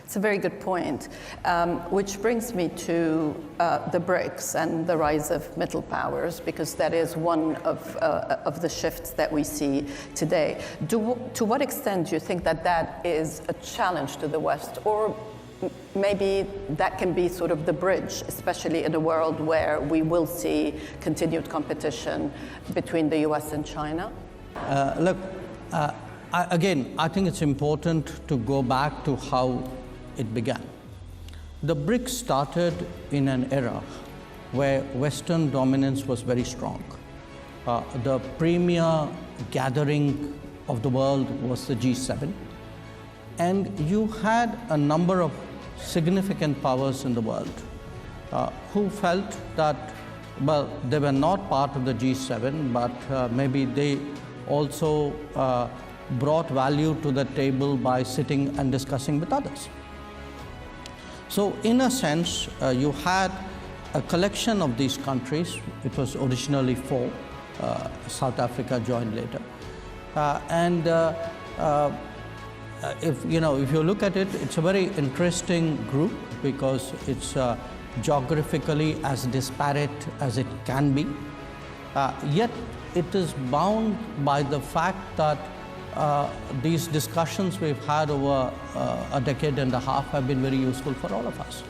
It's a very good point, which brings me to the BRICS and the rise of middle powers, because that is one of the shifts that we see today. To what extent do you think that that is a challenge to the West, or maybe that can be sort of the bridge, especially in a world where we will see continued competition between the US and China? Again, I think it's important to go back to how it began. The BRICS started in an era where Western dominance was very strong. The premier gathering of the world was the G7, and you had a number of significant powers in the world who felt that, well, they were not part of the G7, but maybe they also brought value to the table by sitting and discussing with others. So in a sense, you had a collection of these countries. It was originally 4. South Africa joined later. If you look at it, it's a very interesting group because it's geographically as disparate as it can be. Yet it is bound by the fact that these discussions we've had over a decade and a half have been very useful for all of us.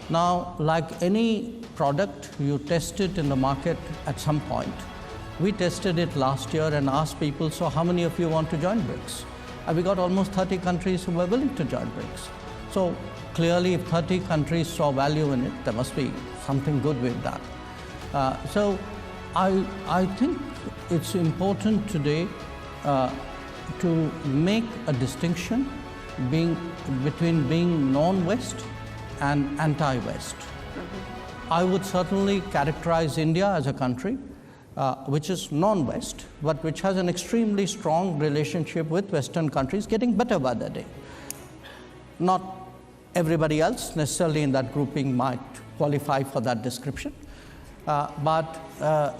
Now, like any product, you test it in the market at some point. We tested it last year and asked people, so how many of you want to join BRICS? And we got almost 30 countries who were willing to join BRICS. So clearly, if 30 countries saw value in it, there must be something good we've done. So I think it's important today to make a distinction between being non-West and anti-West. I would certainly characterize India as a country which is non-West, but which has an extremely strong relationship with Western countries, getting better by the day. Not everybody else necessarily in that grouping might qualify for that description, but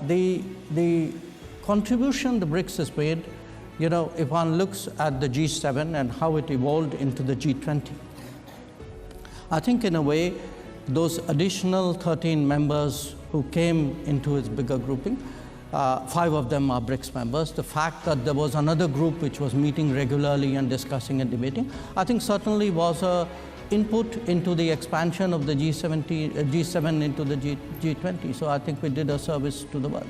the contribution the BRICS has made, if one looks at the G7 and how it evolved into the G20, I think in a way, those additional 13 members who came into its bigger grouping, 5 of them are BRICS members. The fact that there was another group which was meeting regularly and discussing and debating, I think certainly was an input into the expansion of the G7 into the G20. So I think we did a service to the world.